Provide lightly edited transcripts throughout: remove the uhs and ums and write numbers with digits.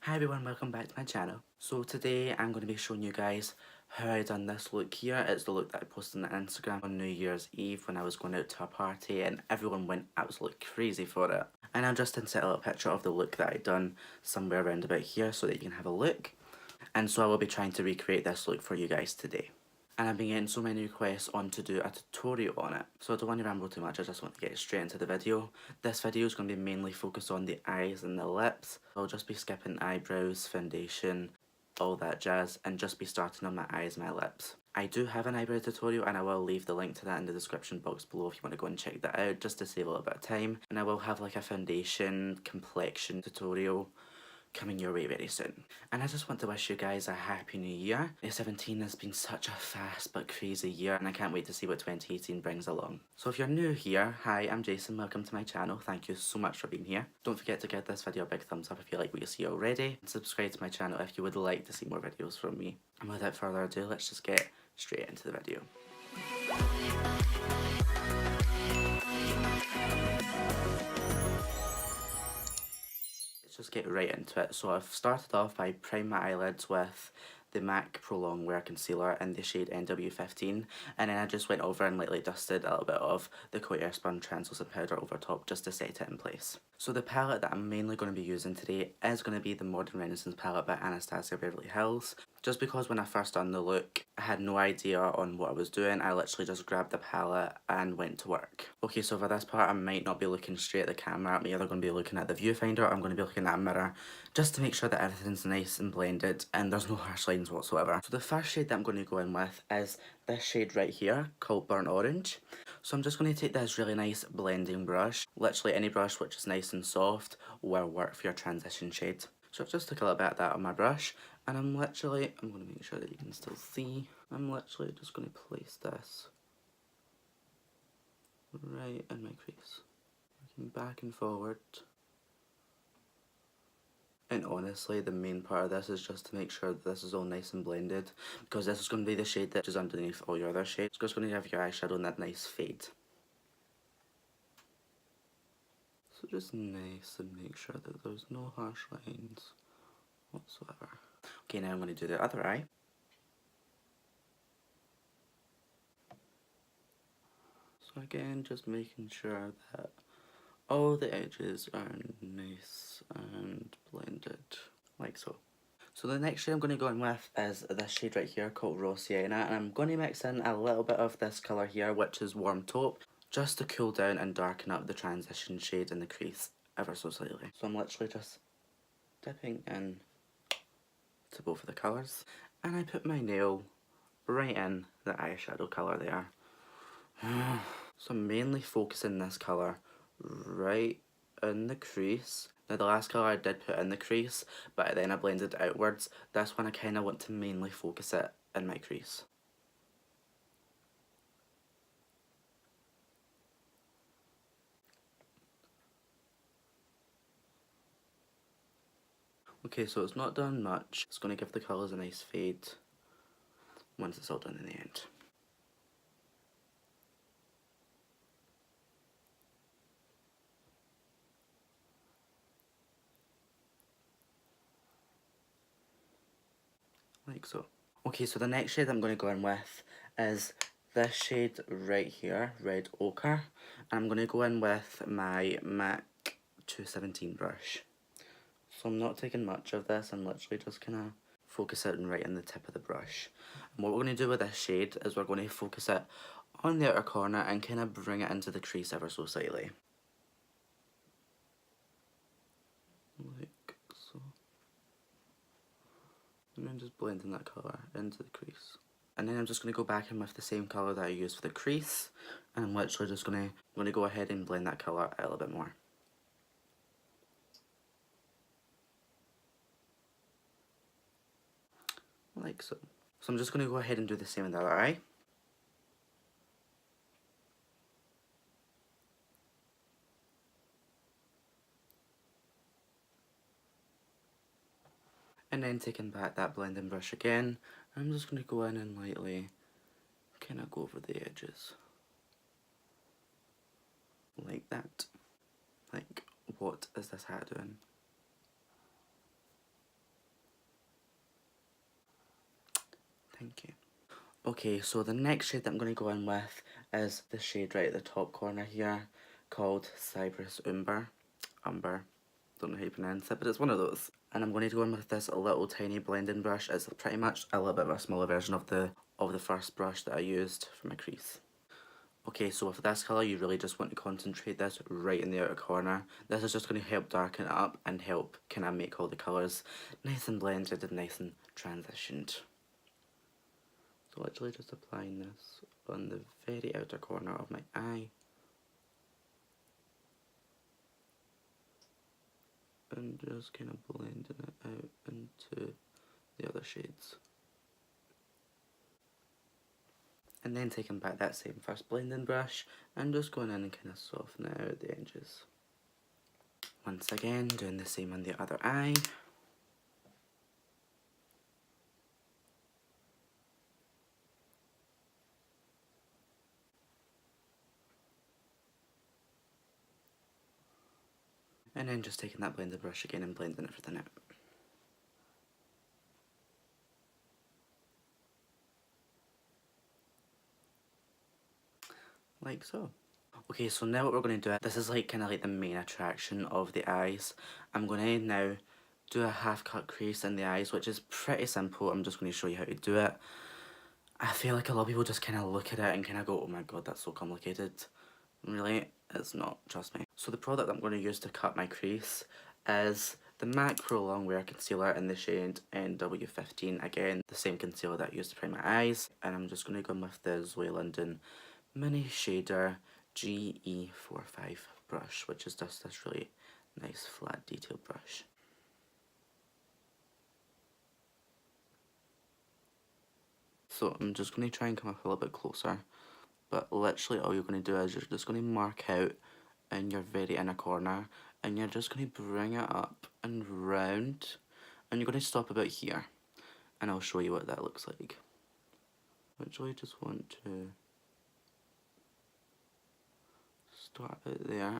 Hi everyone, welcome back to my channel. So today I'm going to be showing you guys how I done this look here. It's the look that I posted on Instagram on New Year's Eve when I was going out to a party and everyone went absolutely crazy for it. And I'll just insert a little picture of the look that I done somewhere around about here so that you can have a look. And so I will be trying to recreate this look for you guys today. And I've been getting so many requests on to do a tutorial on it. So I don't want to ramble too much, I just want to get straight into the video. This video is going to be mainly focused on the eyes and the lips. I'll just be skipping eyebrows, foundation, all that jazz, and just be starting on my eyes and my lips. I do have an eyebrow tutorial and I will leave the link to that in the description box below if you want to go and check that out just to save a little bit of time. And I will have like a foundation, complexion tutorial coming your way very soon. And I just want to wish you guys a happy new year. 2017 has been such a fast but crazy year and I can't wait to see what 2018 brings along. So if you're new here, hi, I'm Jason, welcome to my channel. Thank you so much for being here. Don't forget to give this video a big thumbs up if you like what you see already. And subscribe to my channel if you would like to see more videos from me. And without further ado, let's just get straight into the video. Just get right into it. So I've started off by priming my eyelids with the MAC Pro Longwear Concealer in the shade NW15, and then I just went over and lightly dusted a little bit of the Coty Airspun translucent powder over top just to set it in place. So the palette that I'm mainly going to be using today is going to be the Modern Renaissance palette by Anastasia Beverly Hills. Just because when I first done the look, I had no idea on what I was doing. I literally just grabbed the palette and went to work. Okay, so for this part I might not be looking straight at the camera. I'm either going to be looking at the viewfinder or I'm going to be looking at a mirror just to make sure that everything's nice and blended and there's no harsh lines whatsoever. So the first shade that I'm going to go in with is this shade right here called Burnt Orange. So I'm just going to take this really nice blending brush. Literally any brush which is nice and soft will work for your transition shade. So I've just took a little bit of that on my brush and I'm going to make sure that you can still see. I'm literally just going to place this right in my crease. Working back and forward. And honestly, the main part of this is just to make sure that this is all nice and blended, because this is going to be the shade that is underneath all your other shades. It's just going to give your eyeshadow in that nice fade. So just nice and make sure that there's no harsh lines whatsoever. Okay, now I'm going to do the other eye. So again, just making sure that all the edges are nice and blended, like so. So the next shade I'm going to go in with is this shade right here called Raw Sienna, and I'm going to mix in a little bit of this colour here, which is Warm Taupe, just to cool down and darken up the transition shade in the crease ever so slightly. So I'm literally just dipping in to both of the colours, and I put my nail right in the eyeshadow colour there. So I'm mainly focusing this colour right in the crease. Now the last colour I did put in the crease, but then I blended it outwards. This one I kind of want to mainly focus it in my crease. Okay, so it's not done much. It's going to give the colours a nice fade once it's all done in the end. Like so. Okay, so the next shade I'm going to go in with is this shade right here, Red Ochre. And I'm going to go in with my MAC 217 brush. So I'm not taking much of this, I'm literally just kind of focusing right in the tip of the brush. And what we're going to do with this shade is we're going to focus it on the outer corner and kind of bring it into the crease ever so slightly. Like so. And then just blending that colour into the crease. And then I'm just going to go back in with the same colour that I used for the crease, and I'm literally just going to go ahead and blend that colour a little bit more. Like so. So I'm just going to go ahead and do the same in the other eye. And then taking back that blending brush again, I'm just going to go in and lightly kind of go over the edges. Like that. Like, what is this hat doing? Thank you. Okay, so the next shade that I'm going to go in with is the shade right at the top corner here, called Cypress Umber. Umber. Don't know how you pronounce it, but it's one of those. And I'm going to go in with this little tiny blending brush. It's pretty much a little bit of a smaller version of the first brush that I used for my crease. Okay, so with this colour, you really just want to concentrate this right in the outer corner. This is just going to help darken it up and help kind of make all the colours nice and blended and nice and transitioned. So literally just applying this on the very outer corner of my eye. And just kind of blending it out into the other shades. And then taking back that same first blending brush and just going in and kind of softening it out at the edges. Once again, doing the same on the other eye. And then just taking that blended brush again and blending everything out. Like so. Okay, so now what we're going to do, this is like kind of like the main attraction of the eyes. I'm going to now do a half cut crease in the eyes, which is pretty simple. I'm just going to show you how to do it. I feel like a lot of people just kind of look at it and kind of go, oh my god, that's so complicated. Really, it's not, trust me. So the product I'm going to use to cut my crease is the MAC Pro Longwear Concealer in the shade NW15. Again, the same concealer that I used to prime my eyes. And I'm just going to go in with the Zoe London Mini Shader GE45 brush, which is just this really nice flat detailed brush. So I'm just going to try and come up a little bit closer, but literally all you're going to do is you're just going to mark out in your very inner corner, and you're just going to bring it up and round, and you're going to stop about here, and I'll show you what that looks like. Literally just want to start out there,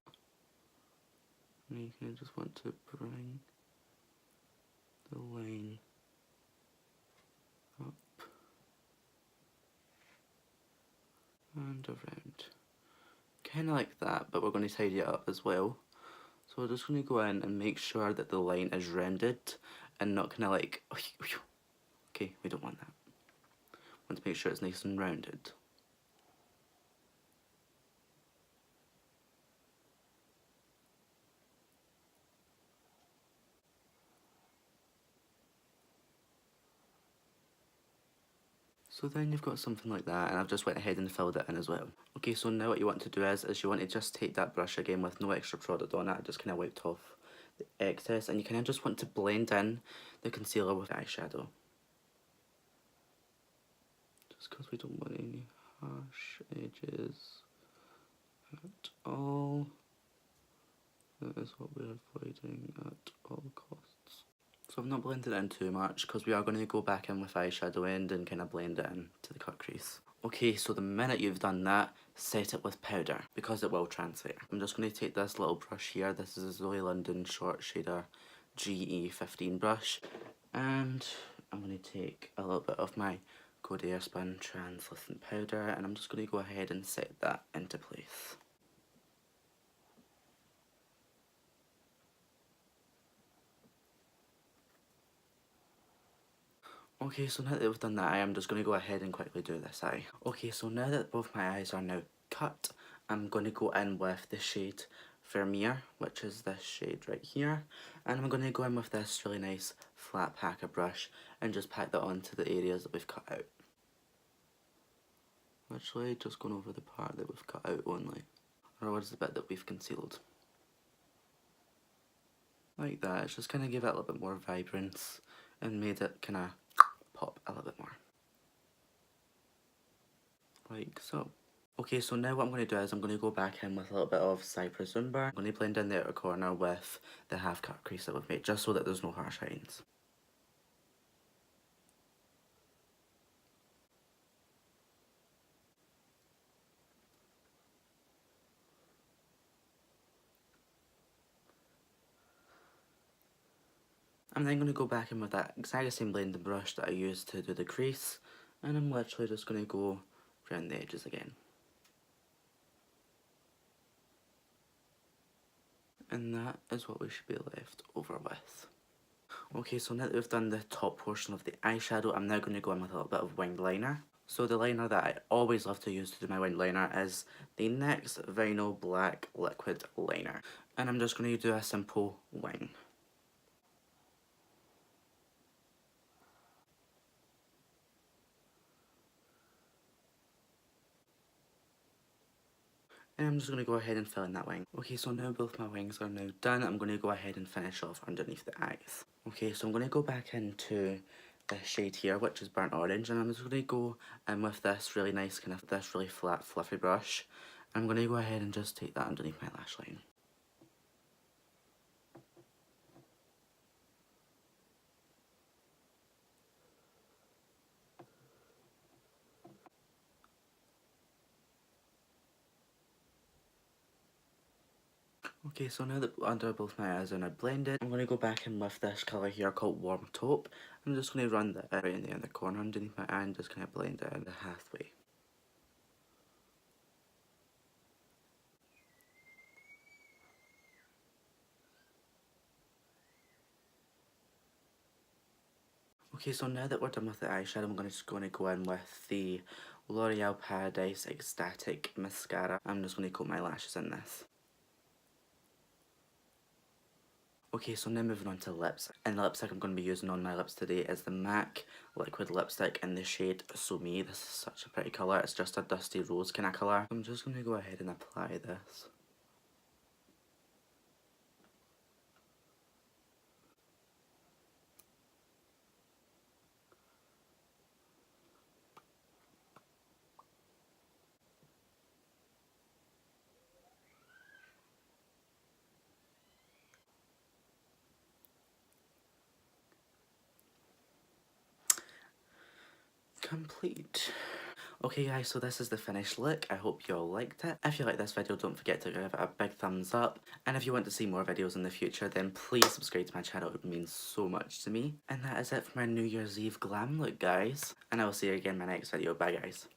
and you kind of just want to bring the line up and around. Kind of like that, but we're going to tidy it up as well. So we're just going to go in and make sure that the line is rounded and not kind of like, okay, we don't want that. We want to make sure it's nice and rounded. So then you've got something like that, and I've just went ahead and filled it in as well. Okay, so now what you want to do is you want to just take that brush again with no extra product on it. I just kind of wiped off the excess, and you kind of just want to blend in the concealer with the eyeshadow. Just because we don't want any harsh edges at all. That is what we're avoiding at all costs. So I've not blended it in too much because we are going to go back in with eyeshadow end and kind of blend it in to the cut crease. Okay, so the minute you've done that, set it with powder because it will transfer. I'm just going to take this little brush here. This is a Zoe London Short Shader GE15 brush, and I'm going to take a little bit of my Coty Airspun translucent powder, and I'm just going to go ahead and set that into place. Okay, so now that we've done that eye, I'm just going to go ahead and quickly do this eye. Okay, so now that both my eyes are now cut, I'm going to go in with the shade Vermeer, which is this shade right here. And I'm going to go in with this really nice flat packer brush and just pack that onto the areas that we've cut out. Literally just going over the part that we've cut out only. Or what is the bit that we've concealed. Like that, it's just kind of give it a little bit more vibrance and made it kind of pop a little bit more. Like so. Okay, so now what I'm going to do is I'm going to go back in with a little bit of Cypress Umber. I'm going to blend in the outer corner with the half cut crease that we've made, just so that there's no harsh lines. I'm then going to go back in with that exact same blending brush that I used to do the crease, And I'm literally just going to go around the edges again. And that is what we should be left over with. Okay, so now that we've done the top portion of the eyeshadow, I'm now going to go in with a little bit of winged liner. So the liner that I always love to use to do my winged liner is the NYX Vinyl Black Liquid Liner. And I'm just going to do a simple wing. And I'm just going to go ahead and fill in that wing. Okay, so now both my wings are now done. I'm going to go ahead and finish off underneath the eyes. Okay, so I'm going to go back into this shade here, which is burnt orange, and I'm just going to go in with this really nice kind of this really flat fluffy brush. I'm going to go ahead and just take that underneath my lash line. Okay, so now that under both my eyes are now blended, I'm going to go back in with this colour here called Warm Taupe. I'm just going to run that right in the other corner underneath my eye and just kind of blend it in the halfway. Okay, so now that we're done with the eyeshadow, I'm just going to go in with the L'Oreal Paradise Extatic Mascara. I'm just going to coat my lashes in this. Okay, so now moving on to lips. And the lipstick I'm going to be using on my lips today is the MAC Liquid Lipstick in the shade So Me. This is such a pretty colour. It's just a dusty rose kind of colour. I'm just going to go ahead and apply this. Complete. Okay guys, so this is the finished look. I hope you all liked it. If you like this video, don't forget to give it a big thumbs up. And if you want to see more videos in the future, then please subscribe to my channel. It would mean so much to me. And that is it for my New Year's Eve glam look, guys. And I will see you again in my next video. Bye, guys.